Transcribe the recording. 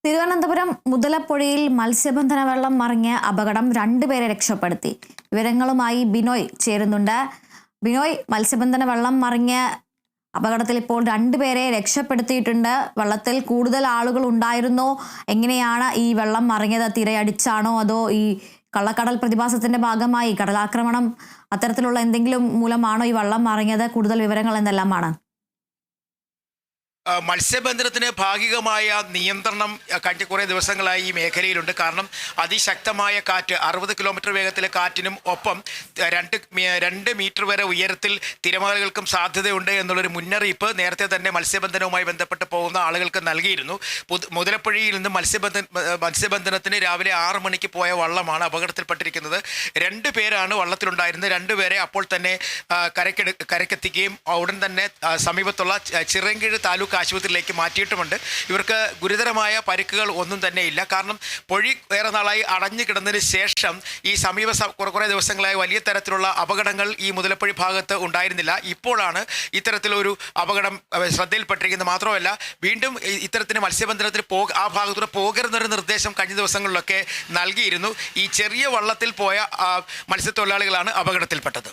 തിരുവനന്തപുരം മുതലപ്പുഴയിൽ മത്സ്യബന്ധന വെള്ളം മറിഞ്ഞ് അപകടം രണ്ടുപേരെ രക്ഷപ്പെടുത്തി. വിവരങ്ങളുമായി ബിനോയ് ചേരുന്നുണ്ട്. ബിനോയ്, മത്സ്യബന്ധന വെള്ളം മറിഞ്ഞ് അപകടത്തിൽ ഇപ്പോൾ രണ്ടുപേരെ രക്ഷപ്പെടുത്തിയിട്ടുണ്ട്. വെള്ളത്തിൽ കൂടുതൽ ആളുകൾ ഉണ്ടായിരുന്നോ? എങ്ങനെയാണ് ഈ വെള്ളം മറിഞ്ഞത്? തിരയടിച്ചാണോ അതോ ഈ കള്ളക്കടൽ പ്രതിഭാസത്തിന്റെ ഭാഗമായി കടലാക്രമണം അത്തരത്തിലുള്ള എന്തെങ്കിലും മൂലമാണോ ഈ വെള്ളം മറിഞ്ഞത്? കൂടുതൽ വിവരങ്ങൾ എന്തെല്ലാമാണ്? മത്സ്യബന്ധനത്തിന് ഭാഗികമായ നിയന്ത്രണം കഴിഞ്ഞ കുറേ ദിവസങ്ങളായി ഈ മേഖലയിലുണ്ട്. കാരണം അതിശക്തമായ കാറ്റ്, 60 കിലോമീറ്റർ വേഗത്തിലെ കാറ്റിനും ഒപ്പം 2 മീറ്റർ വരെ ഉയരത്തിൽ തിരമാലകൾക്കും സാധ്യതയുണ്ട് എന്നുള്ളൊരു മുന്നറിയിപ്പ് നേരത്തെ തന്നെ മത്സ്യബന്ധനവുമായി ബന്ധപ്പെട്ട് പോകുന്ന ആളുകൾക്ക് നൽകിയിരുന്നു. മുതലപ്പുഴയിൽ നിന്ന് മത്സ്യബന്ധനത്തിന് രാവിലെ 6 മണിക്ക് പോയ വള്ളമാണ് അപകടത്തിൽപ്പെട്ടിരിക്കുന്നത്. 2 പേരാണ് വള്ളത്തിലുണ്ടായിരുന്നത്. 2 പേരെ അപ്പോൾ തന്നെ കരക്കെത്തിക്കുകയും ഉടൻ തന്നെ സമീപത്തുള്ള ചിറങ്കീഴ് താലൂക്ക് ആശുപത്രിയിലേക്ക് മാറ്റിയിട്ടുമുണ്ട്. ഇവർക്ക് ഗുരുതരമായ പരിക്കുകൾ ഒന്നും തന്നെ ഇല്ല. കാരണം പൊഴി ഏറെ നാളായി അടഞ്ഞു കിടന്നതിന് ശേഷം ഈ കുറേ ദിവസങ്ങളായി വലിയ തരത്തിലുള്ള അപകടങ്ങൾ ഈ മുതലപ്പുഴി ഭാഗത്ത് ഉണ്ടായിരുന്നില്ല. ഇപ്പോഴാണ് ഇത്തരത്തിലൊരു അപകടം ശ്രദ്ധയിൽപ്പെട്ടിരിക്കുന്നത്. മാത്രമല്ല, വീണ്ടും ഇത്തരത്തിന് മത്സ്യബന്ധനത്തിന് ആ ഭാഗത്തൂടെ പോകരുന്നൊരു നിർദ്ദേശം കഴിഞ്ഞ ദിവസങ്ങളിലൊക്കെ നൽകിയിരുന്നു. ഈ ചെറിയ വള്ളത്തിൽ പോയ മത്സ്യത്തൊഴിലാളികളാണ് അപകടത്തിൽപ്പെട്ടത്.